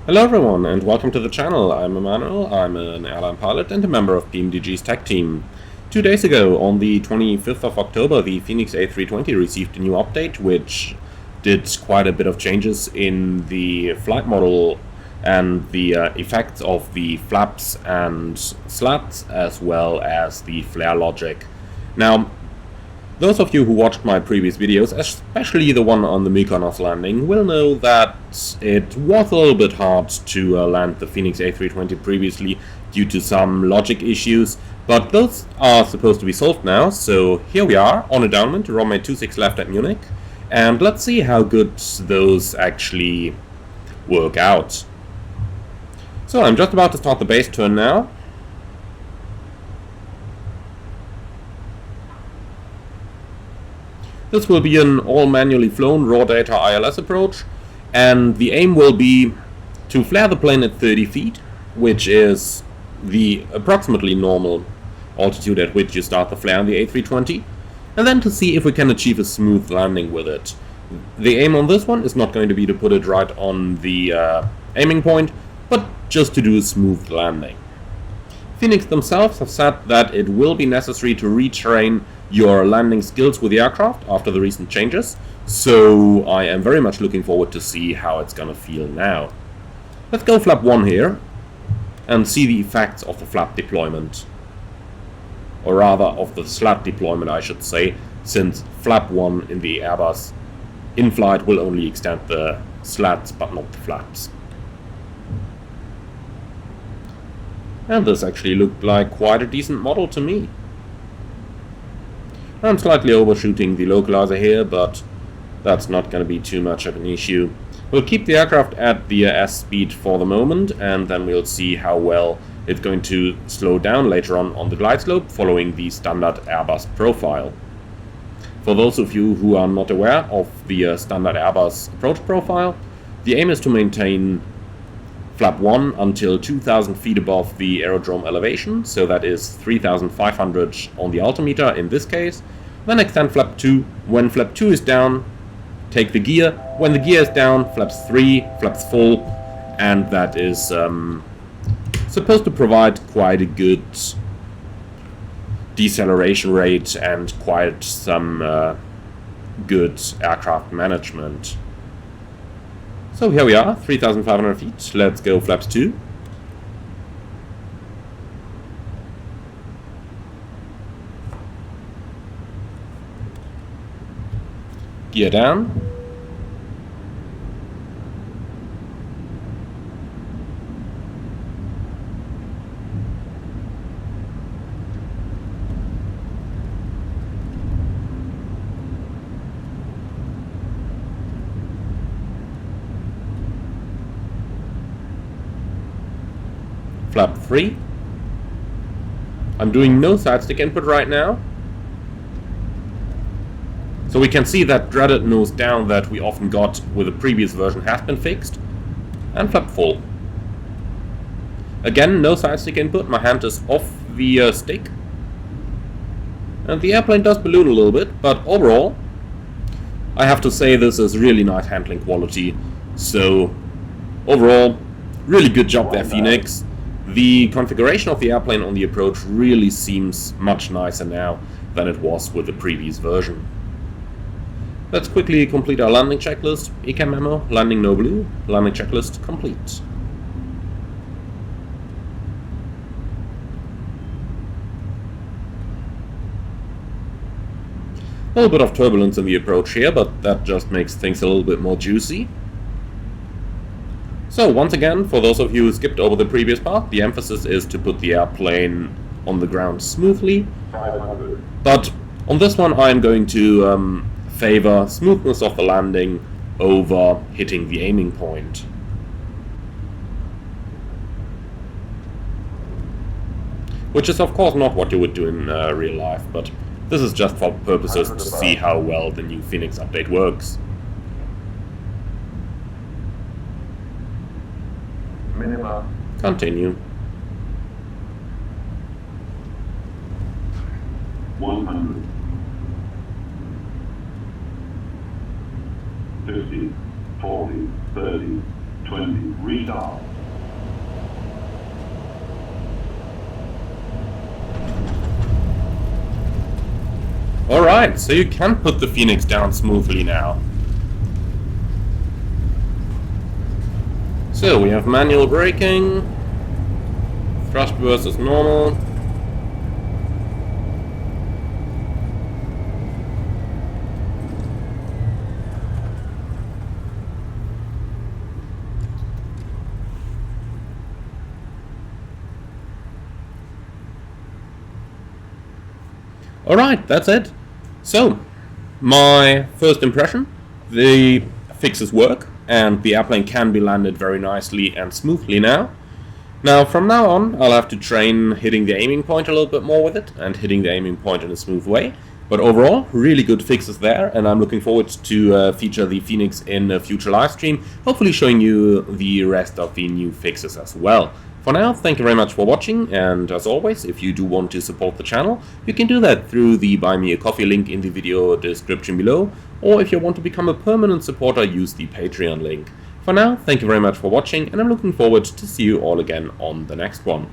Hello everyone and welcome to the channel. I'm Emmanuel, I'm an airline pilot and a member of PMDG's tech team. 2 days ago, on the 25th of October, the Fenix A320 received a new update which did quite a bit of changes in the flight model and the effects of the flaps and slats as well as the flare logic. Now, those of you who watched my previous videos, especially the one on the Mykonos landing, will know that it was a little bit hard to land the Fenix A320 previously due to some logic issues, but those are supposed to be solved now, so here we are on a downwind, runway 26 left at Munich, and let's see how good those actually work out. So I'm just about to start the base turn now. This will be an all manually flown raw data ILS approach, and the aim will be to flare the plane at 30 feet, which is the approximately normal altitude at which you start the flare on the A320, and then to see if we can achieve a smooth landing with it. The aim on this one is not going to be to put it right on the aiming point, but just to do a smooth landing. Fenix themselves have said that it will be necessary to retrain your landing skills with the aircraft after the recent changes, so I am very much looking forward to see how it's gonna feel now. Let's go flap 1 here and see the effects of the flap deployment, or rather of the slat deployment I should say, since flap 1 in the Airbus in flight will only extend the slats but not the flaps. And this actually looked like quite a decent model to me. I'm slightly overshooting the localizer here, but that's not going to be too much of an issue. We'll keep the aircraft at the S speed for the moment, and then we'll see how well it's going to slow down later on the glide slope following the standard Airbus profile. For those of you who are not aware of the standard Airbus approach profile, the aim is to maintain flap 1 until 2,000 feet above the aerodrome elevation, so that is 3,500 on the altimeter in this case. Then extend flap 2. When flap 2 is down, take the gear. When the gear is down, flaps 3, flaps full, and that is supposed to provide quite a good deceleration rate and quite some good aircraft management. So here we are, 3,500 feet. Let's go flaps 2. Gear down. Flap 3. I'm doing no side stick input right now. So we can see that dreaded nose down that we often got with the previous version has been fixed. And flap full. Again, no side stick input, my hand is off the stick. And the airplane does balloon a little bit, but overall, I have to say this is really nice handling quality. So, overall, really good job there, Fenix. The configuration of the airplane on the approach really seems much nicer now than it was with the previous version. Let's quickly complete our landing checklist. ECAM memo, landing no blue, landing checklist complete. A little bit of turbulence in the approach here, but that just makes things a little bit more juicy. So once again, for those of you who skipped over the previous part, the emphasis is to put the airplane on the ground smoothly. 500. But on this one I'm going to favor smoothness of the landing over hitting the aiming point. Which is of course not what you would do in real life, but this is just for purposes to see how well the new Fenix update works. Minima. Continue. 100. 50, 40, 30, A320, restart. Alright, so you can put the Fenix down smoothly now. So we have manual braking, thrust versus normal. Alright, that's it. So, my first impression, the fixes work, and the airplane can be landed very nicely and smoothly now. Now, from now on, I'll have to train hitting the aiming point a little bit more with it, and hitting the aiming point in a smooth way. But overall, really good fixes there, and I'm looking forward to feature the Fenix in a future live stream, hopefully showing you the rest of the new fixes as well. For now, thank you very much for watching, and as always, if you do want to support the channel, you can do that through the Buy Me a Coffee link in the video description below, or if you want to become a permanent supporter, use the Patreon link. For now, thank you very much for watching, and I'm looking forward to see you all again on the next one.